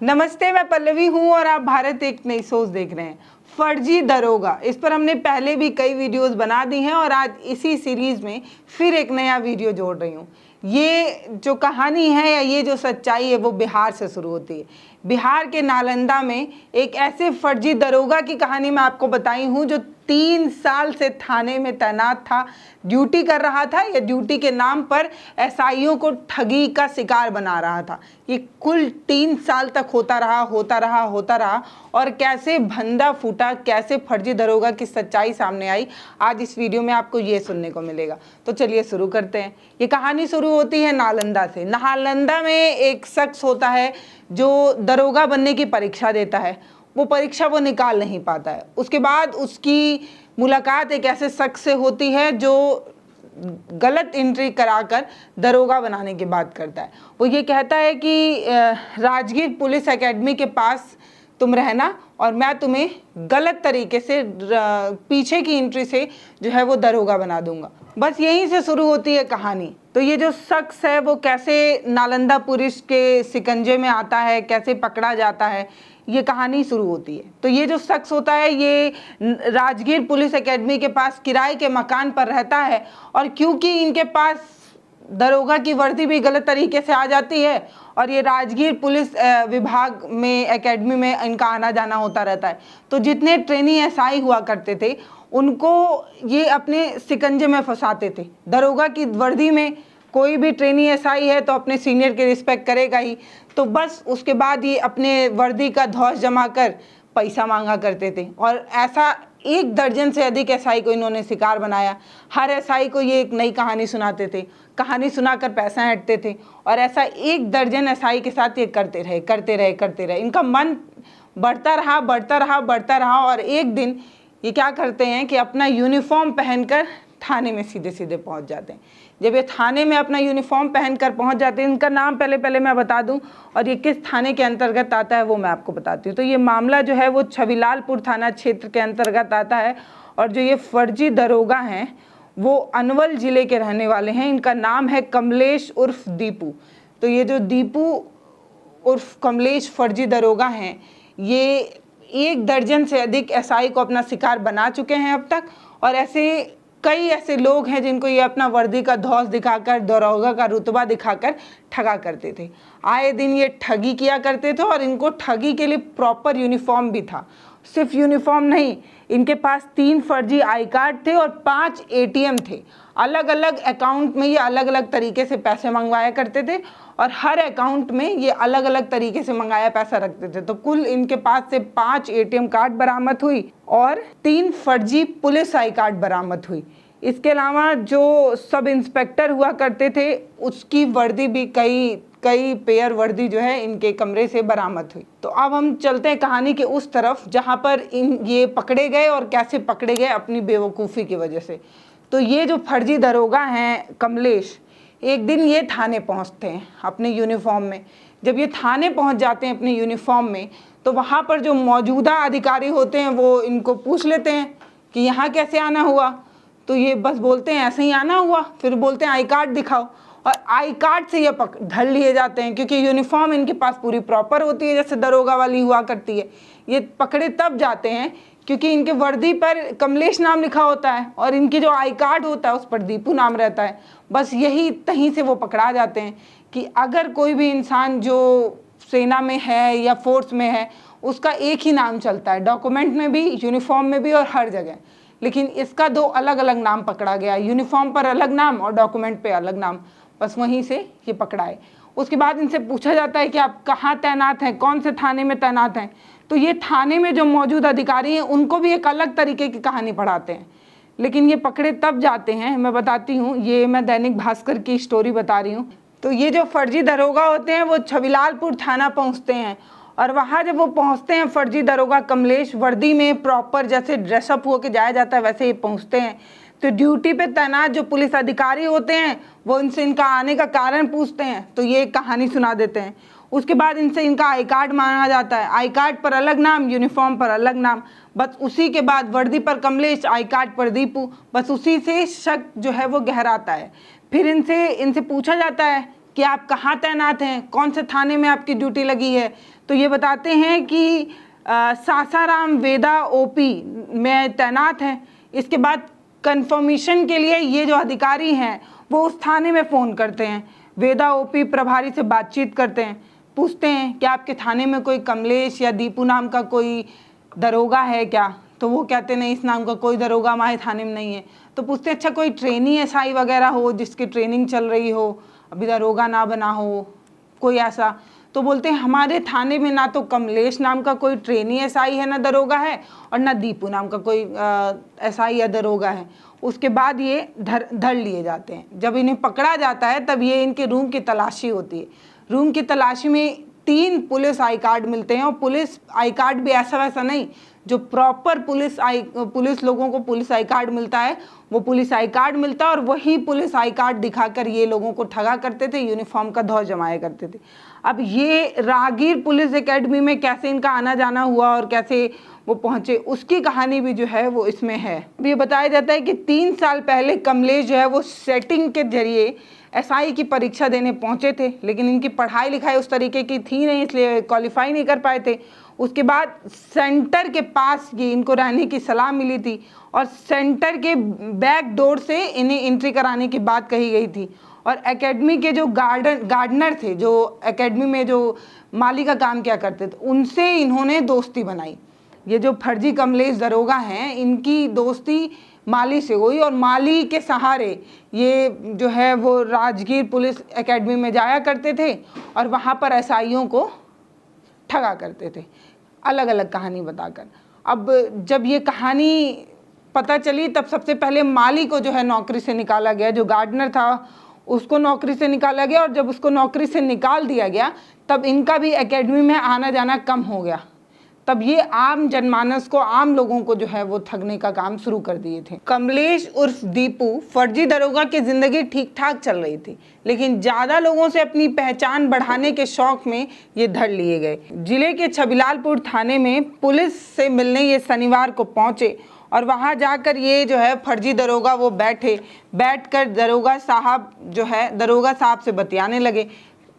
नमस्ते, मैं पल्लवी हूँ और आप भारत एक नई सोच देख रहे हैं। फर्जी दरोगा, इस पर हमने पहले भी कई वीडियोस बना दी हैं और आज इसी सीरीज में फिर एक नया वीडियो जोड़ रही हूँ। ये जो कहानी है या ये जो सच्चाई है वो बिहार से शुरू होती है। बिहार के नालंदा में एक ऐसे फर्जी दरोगा की कहानी मैं आपको बताई हूँ जो 3 साल से थाने में तैनात था, ड्यूटी कर रहा था या ड्यूटी के नाम पर एसआईओं को ठगी का शिकार बना रहा था। ये कुल 3 साल तक होता रहा और कैसे भंदा फूटा, कैसे फर्जी दरोगा की सच्चाई सामने आई, आज इस वीडियो में आपको ये सुनने को मिलेगा। तो चलिए शुरू करते हैं। ये कहानी शुरू होती है नालंदा से। नालंदा में एक शख्स होता है जो दरोगा बनने की परीक्षा देता है। वो परीक्षा वो निकाल नहीं पाता है। उसके बाद उसकी मुलाकात एक ऐसे शख्स से होती है जो गलत एंट्री कराकर दरोगा बनाने की बात करता है। वो ये कहता है कि राजगीर पुलिस एकेडमी के पास तुम रहना और मैं तुम्हें गलत तरीके से पीछे की एंट्री से जो है वो दरोगा बना दूंगा। बस यहीं से शुरू होती है कहानी। तो ये जो शख्स है वो कैसे नालंदा पुलिस के शिकंजे में आता है, कैसे पकड़ा जाता है, ये कहानी शुरू होती है। तो ये जो शख्स होता है ये राजगीर पुलिस एकेडमी के पास किराए के मकान पर रहता है और क्योंकि इनके पास दरोगा की वर्दी भी गलत तरीके से आ जाती है और ये राजगीर पुलिस विभाग में एकेडमी में इनका आना जाना होता रहता है, तो जितने ट्रेनी एसआई हुआ करते थे उनको ये अपने शिकंजे में फंसाते थे। दरोगा की वर्दी में कोई भी ट्रेनी एसआई है तो अपने सीनियर की रिस्पेक्ट करेगा ही, तो बस उसके बाद ये अपने वर्दी का धौंस जमा कर पैसा मांगा करते थे। और ऐसा 1 दर्जन से अधिक एसआई को इन्होंने शिकार बनाया। हर एसआई को ये एक नई कहानी सुनाते थे, कहानी सुनाकर पैसा हटते थे और ऐसा 1 दर्जन एसआई के साथ ये करते रहे। इनका मन बढ़ता रहा और एक दिन ये क्या करते हैं कि अपना यूनिफॉर्म पहनकर थाने में सीधे पहुंच जाते हैं। जब ये थाने में अपना यूनिफॉर्म पहनकर पहुंच जाते हैं, इनका नाम पहले मैं बता दूं और ये किस थाने के अंतर्गत आता है वो मैं आपको बताती हूँ। तो ये मामला जो है वो छविलालपुर थाना क्षेत्र के अंतर्गत आता है और जो ये फर्जी दरोगा हैं वो अनवल जिले के रहने वाले हैं। इनका नाम है कमलेश उर्फ दीपू। तो ये जो दीपू उर्फ कमलेश फर्जी दरोगा हैं ये 1 दर्जन से अधिक एसआई को अपना शिकार बना चुके हैं अब तक। और कई ऐसे लोग हैं जिनको ये अपना वर्दी का धौंस दिखाकर, दरोगा का रुतबा दिखाकर ठगा करते थे। आए दिन ये ठगी किया करते थे और इनको ठगी के लिए प्रॉपर यूनिफॉर्म भी था। सिर्फ यूनिफॉर्म नहीं, इनके पास 3 फर्जी आई कार्ड थे और 5 एटीएम थे। अलग अलग अकाउंट में ये अलग अलग तरीके से पैसे मंगवाया करते थे और हर अकाउंट में ये अलग अलग तरीके से मंगाया पैसा रखते थे। तो कुल इनके पास से 5 एटीएम कार्ड बरामद हुई और 3 फर्जी पुलिस आई कार्ड बरामद हुई। इसके अलावा जो सब इंस्पेक्टर हुआ करते थे उसकी वर्दी भी कई पेयर वर्दी जो है इनके कमरे से बरामद हुई। तो अब हम चलते हैं कहानी के उस तरफ जहां पर ये पकड़े गए और कैसे पकड़े गए अपनी बेवकूफ़ी की वजह से। तो ये जो फर्जी दरोगा हैं कमलेश, एक दिन ये थाने पहुंचते हैं अपने यूनिफॉर्म में। जब ये थाने पहुंच जाते हैं अपने यूनिफॉर्म में तो वहाँ पर जो मौजूदा अधिकारी होते हैं वो इनको पूछ लेते हैं कि यहाँ कैसे आना हुआ। तो ये बस बोलते हैं ऐसे ही आना हुआ। फिर बोलते हैं आई कार्ड दिखाओ और आई कार्ड से ये धर लिए जाते हैं क्योंकि यूनिफॉर्म इनके पास पूरी प्रॉपर होती है जैसे दरोगा वाली हुआ करती है। ये पकड़े तब जाते हैं क्योंकि इनके वर्दी पर कमलेश नाम लिखा होता है और इनकी जो आई कार्ड होता है उस पर दीपू नाम रहता है। बस यही तहीं से वो पकड़ा जाते हैं कि अगर कोई भी इंसान जो सेना में है या फोर्स में है उसका एक ही नाम चलता है, डॉक्यूमेंट में भी, यूनिफॉर्म में भी और हर जगह। लेकिन इसका 2 अलग अलग नाम पकड़ा गया, यूनिफॉर्म पर अलग नाम और डॉक्यूमेंट पे अलग नाम। बस वहीं से ये पकड़ाए। उसके बाद इनसे पूछा जाता है कि आप कहाँ तैनात हैं, कौन से थाने में तैनात हैं। तो ये थाने में जो मौजूद अधिकारी हैं उनको भी एक अलग तरीके की कहानी पढ़ाते हैं। लेकिन ये पकड़े तब जाते हैं, मैं बताती हूँ, ये मैं दैनिक भास्कर की स्टोरी बता रही हूँ। तो ये जो फर्जी दरोगा होते हैं वो छविलालपुर थाना पहुँचते हैं और वहाँ जब वो पहुँचते हैं फर्जी दरोगा कमलेश वर्दी में प्रॉपर जैसे ड्रेसअप होकर जाया जाता है वैसे ही पहुँचते हैं। तो ड्यूटी पे तैनात जो पुलिस अधिकारी होते हैं वो इनसे इनका आने का कारण पूछते हैं, तो ये कहानी सुना देते हैं। उसके बाद इनसे इनका आई कार्ड मांगा जाता है, आई कार्ड पर अलग नाम, यूनिफॉर्म पर अलग नाम। बस उसी के बाद वर्दी पर कमलेश, आई कार्ड पर दीपू। बस उसी से शक जो है वो गहराता है। फिर इनसे पूछा जाता है कि आप कहाँ तैनात हैं, कौन से थाने में आपकी ड्यूटी लगी है। तो ये बताते हैं कि सासाराम वेदा ओपी में तैनात हैं। इसके बाद कंफर्मेशन के लिए ये जो अधिकारी हैं वो उस थाने में फ़ोन करते हैं, वेदा ओपी प्रभारी से बातचीत करते हैं, पूछते हैं कि आपके थाने में कोई कमलेश या दीपू नाम का कोई दरोगा है क्या। तो वो कहते नहीं, इस नाम का कोई दरोगा हमारे थाने में नहीं है। तो पूछते अच्छा कोई ट्रेनी एसआई वगैरह हो जिसकी ट्रेनिंग चल रही हो, अभी दरोगा ना बना हो, कोई ऐसा। तो बोलते हैं हमारे थाने में ना तो कमलेश नाम का कोई ट्रेनी एसआई है, ना दरोगा है, और ना दीपू नाम का कोई एसआई या दरोगा है। उसके बाद ये धर लिए जाते हैं। जब इन्हें पकड़ा जाता है तब ये इनके रूम की तलाशी होती है। रूम की तलाशी में 3 पुलिस आई कार्ड मिलते हैं, और पुलिस आई कार्ड भी ऐसा वैसा नहीं, जो प्रॉपर पुलिस लोगों को पुलिस आई कार्ड मिलता है वो पुलिस आई कार्ड मिलता है, और वही पुलिस आई कार्ड दिखाकर ये लोगों को ठगा करते थे, यूनिफॉर्म का धौ जमाया करते थे। अब ये राहगीर पुलिस एकेडमी में कैसे इनका आना जाना हुआ और कैसे वो पहुंचे, उसकी कहानी भी जो है वो इसमें है। ये बताया जाता है कि 3 साल पहले कमलेश जो है वो सेटिंग के जरिए एसआई की परीक्षा देने पहुंचे थे, लेकिन इनकी पढ़ाई लिखाई उस तरीके की थी नहीं, इसलिए क्वालिफाई नहीं कर पाए थे। उसके बाद सेंटर के पास ये इनको रहने की सलाह मिली थी, और सेंटर के बैक डोर से इन्हें एंट्री कराने की बात कही गई थी। और एकेडमी के जो गार्डनर थे, जो एकेडमी में जो माली का काम किया करते थे, उनसे इन्होंने दोस्ती बनाई। ये जो फर्जी कमलेश दरोगा हैं, इनकी दोस्ती माली से हुई, और माली के सहारे ये जो है वो राजगीर पुलिस एकेडमी में जाया करते थे और वहाँ पर एसआईओं को ठगा करते थे, अलग अलग कहानी बताकर। अब जब ये कहानी पता चली तब सबसे पहले माली को जो है नौकरी से निकाला गया, जो गार्डनर था उसको नौकरी से निकाला गया, और जब उसको नौकरी से निकाल दिया गया तब इनका भी एकेडमी में आना जाना कम हो गया। तब ये आम जनमानस को, आम लोगों को जो है वो ठगने का काम शुरू कर दिए थे। कमलेश उर्फ दीपू फर्जी दरोगा की जिंदगी ठीक ठाक चल रही थी, लेकिन ज़्यादा लोगों से अपनी पहचान बढ़ाने के शौक में ये धर लिए गए। जिले के छबिलालपुर थाने में पुलिस से मिलने ये शनिवार को पहुंचे, और वहां जाकर ये जो है फर्जी दरोगा वो बैठकर दरोगा साहब से बतियाने लगे।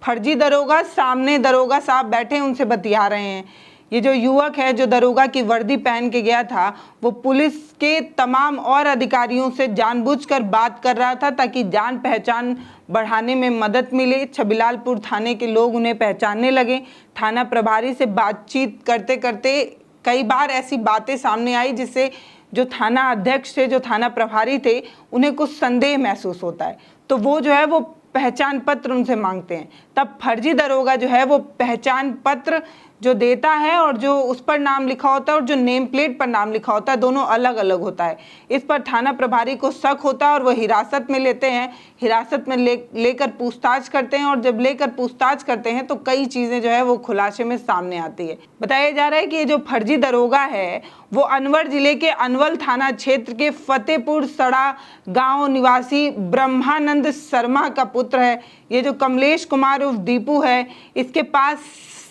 फर्जी दरोगा सामने दरोगा साहब बैठे उनसे बतिया रहे हैं। ये जो युवक है जो दरोगा की वर्दी पहन के गया था, वो पुलिस के तमाम और अधिकारियों से जानबूझकर बात कर रहा था ताकि जान पहचान बढ़ाने में मदद मिले। छबिलालपुर थाने के लोग उन्हें पहचानने लगे। थाना प्रभारी से बातचीत करते करते कई बार ऐसी बातें सामने आई जिससे जो थाना अध्यक्ष थे, जो थाना प्रभारी थे, उन्हें कुछ संदेह महसूस होता है। तो वो जो है वो पहचान पत्र उनसे मांगते हैं। तब फर्जी दरोगा जो है वो पहचान पत्र जो देता है, और जो उस पर नाम लिखा होता है और जो नेम प्लेट पर नाम लिखा होता है, दोनों अलग अलग होता है। इस पर थाना प्रभारी को शक होता है और वो हिरासत में लेते हैं। हिरासत में लेकर पूछताछ करते हैं, और जब लेकर पूछताछ करते हैं तो कई चीज़ें जो है वो खुलासे में सामने आती है। बताया जा रहा है कि ये जो फर्जी दरोगा है वो अनवर जिले के अनवल थाना क्षेत्र के फतेहपुर सड़ा गांव निवासी ब्रह्मानंद शर्मा का पुत्र है। ये जो कमलेश कुमार उर्फ दीपू है, इसके पास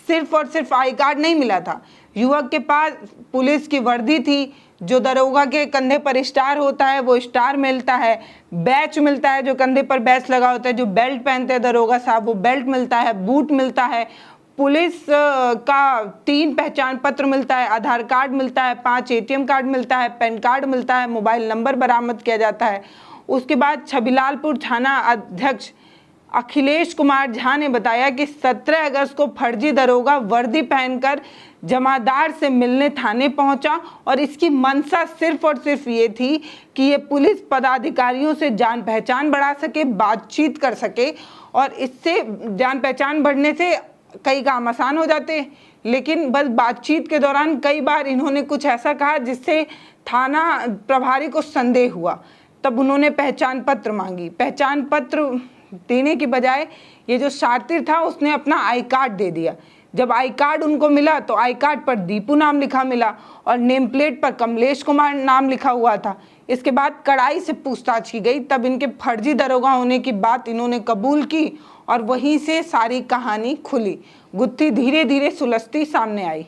सिर्फ और सिर्फ आई कार्ड नहीं मिला था, युवक के पास पुलिस की वर्दी थी। जो दरोगा के कंधे पर स्टार होता है वो स्टार मिलता है, बैच मिलता है, जो कंधे पर बैच लगा होता है, जो बेल्ट पहनते हैं दरोगा साहब वो बेल्ट मिलता है, बूट मिलता है, पुलिस का 3 पहचान पत्र मिलता है, आधार कार्ड मिलता है, 5 एटीएम कार्ड मिलता है, पैन कार्ड मिलता है, मोबाइल नंबर बरामद किया जाता है। उसके बाद छबिलालपुर थाना अध्यक्ष अखिलेश कुमार झा ने बताया कि 17 अगस्त को फर्जी दरोगा वर्दी पहनकर जमादार से मिलने थाने पहुंचा, और इसकी मंशा सिर्फ और सिर्फ ये थी कि ये पुलिस पदाधिकारियों से जान पहचान बढ़ा सके, बातचीत कर सके, और इससे जान पहचान बढ़ने से कई काम आसान हो जाते। लेकिन बस बातचीत के दौरान कई बार इन्होंने कुछ ऐसा कहा जिससे थाना प्रभारी को संदेह हुआ। तब उन्होंने पहचान पत्र मांगी। पहचान पत्र देने की बजाय ये जो शातिर था उसने अपना आई कार्ड दे दिया। जब आई कार्ड उनको मिला तो आई कार्ड पर दीपू नाम लिखा मिला और नेम प्लेट पर कमलेश कुमार नाम लिखा हुआ था। इसके बाद कड़ाई से पूछताछ की गई, तब इनके फर्जी दरोगा होने की बात इन्होंने कबूल की, और वहीं से सारी कहानी खुली। गुत्थी धीरे धीरे सुलझती सामने आई।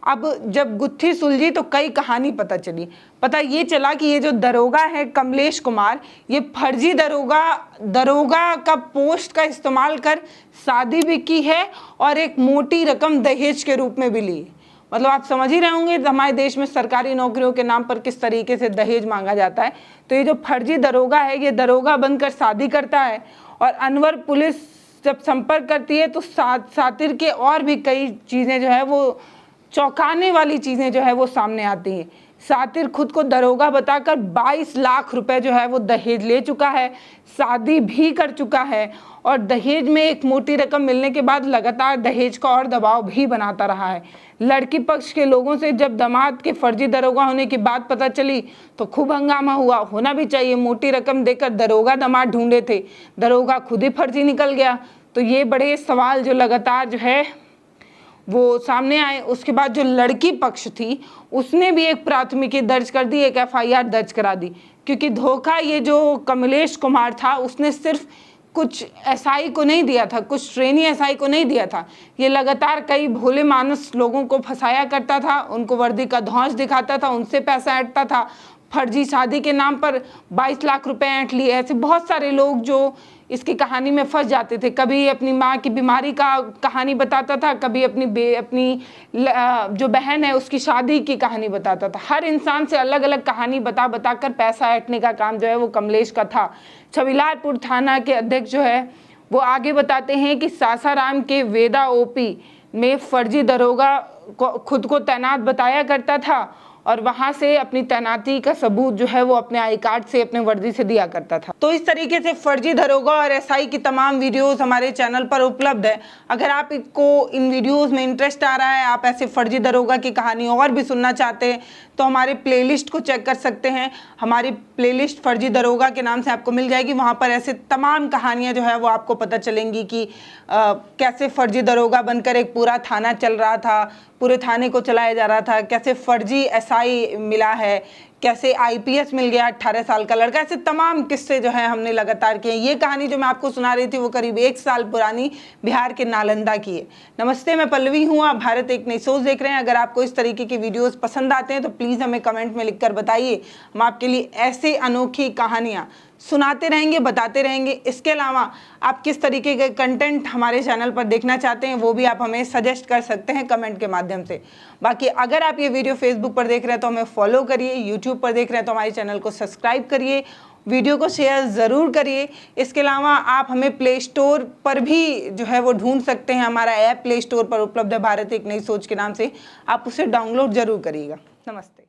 अब जब गुत्थी सुलझी तो कई कहानी पता चली। पता ये चला कि ये जो दरोगा है कमलेश कुमार, ये फर्जी दरोगा का पोस्ट का इस्तेमाल कर शादी भी की है और एक मोटी रकम दहेज के रूप में भी ली। मतलब आप समझ ही रहे होंगे हमारे देश में सरकारी नौकरियों के नाम पर किस तरीके से दहेज मांगा जाता है। तो ये जो फर्जी दरोगा है, ये दरोगा बनकर शादी करता है और अनवर पुलिस जब संपर्क करती है तो सातिर के और भी कई चीज़ें जो है वो चौंकाने वाली चीज़ें जो है वो सामने आती हैं। सातिर खुद को दरोगा बताकर 22 लाख रुपए जो है वो दहेज ले चुका है, शादी भी कर चुका है और दहेज में एक मोटी रकम मिलने के बाद लगातार दहेज का और दबाव भी बनाता रहा है। लड़की पक्ष के लोगों से जब दामाद के फर्जी दरोगा होने की बात पता चली तो खूब हंगामा हुआ। होना भी चाहिए, मोटी रकम देकर दरोगा दामाद ढूंढे थे, दरोगा खुद ही फर्जी निकल गया। तो ये बड़े सवाल जो लगातार जो है वो सामने आए। उसके बाद जो लड़की पक्ष थी उसने भी एक प्राथमिकी दर्ज कर दी, एक FIR दर्ज करा दी, क्योंकि धोखा ये जो कमलेश कुमार था उसने सिर्फ कुछ SI को नहीं दिया था, कुछ ट्रेनी SI को नहीं दिया था, ये लगातार कई भोले मानस लोगों को फंसाया करता था, उनको वर्दी का धौंस दिखाता था, उनसे पैसा ऐंठता था, फर्जी शादी के नाम पर 22 लाख रुपए ऐंठ लिए। ऐसे बहुत सारे लोग जो इसकी कहानी में फंस जाते थे। कभी अपनी माँ की बीमारी का कहानी बताता था, कभी अपनी जो बहन है उसकी शादी की कहानी बताता था। हर इंसान से अलग अलग कहानी बता कर पैसा ऐंठने का काम जो है वो कमलेश का था। छविलारपुर थाना के अध्यक्ष जो है वो आगे बताते हैं कि सासाराम के वेदा OP में फर्जी दरोगा खुद को तैनात बताया करता था और वहां से अपनी तैनाती का सबूत जो है वो अपने आई कार्ड से, अपने वर्दी से दिया करता था। तो इस तरीके से फर्जी दरोगा और SI की तमाम वीडियोस हमारे चैनल पर उपलब्ध है। अगर आपको इन वीडियोस में इंटरेस्ट आ रहा है, आप ऐसे फर्जी दरोगा की कहानी और भी सुनना चाहते हैं तो हमारे प्लेलिस्ट को चेक कर सकते हैं। हमारी प्लेलिस्ट फर्जी दरोगा के नाम से आपको मिल जाएगी। वहाँ पर ऐसे तमाम कहानियाँ जो है वो आपको पता चलेंगी कि कैसे फर्जी दरोगा बनकर एक पूरा थाना चल रहा था, पूरे थाने को चलाया जा रहा था, कैसे फर्जी SI मिला है, कैसे IPS मिल गया 18 साल का लड़का। ऐसे तमाम किस्से जो है हमने लगातार किए। ये कहानी जो मैं आपको सुना रही थी वो करीब 1 साल पुरानी बिहार के नालंदा की है। नमस्ते, मैं पल्लवी हूँ, आप भारत एक नई सोच देख रहे हैं। अगर आपको इस तरीके की वीडियोस पसंद आते हैं तो प्लीज़ हमें कमेंट में लिखकर बताइए। हम आपके लिए ऐसे अनोखी कहानियाँ सुनाते रहेंगे, बताते रहेंगे। इसके अलावा आप किस तरीके के कंटेंट हमारे चैनल पर देखना चाहते हैं वो भी आप हमें सजेस्ट कर सकते हैं कमेंट के माध्यम से। बाकी अगर आप ये वीडियो फेसबुक पर देख रहे हैं तो हमें फॉलो करिए, यूट्यूब पर देख रहे हैं तो हमारे चैनल को सब्सक्राइब करिए, वीडियो को शेयर ज़रूर करिए। इसके अलावा आप हमें प्ले स्टोर पर भी जो है वो ढूंढ सकते हैं। हमारा ऐप प्ले स्टोर पर उपलब्ध है, भारत एक नई सोच के नाम से। आप उसे डाउनलोड ज़रूर करिएगा। नमस्ते।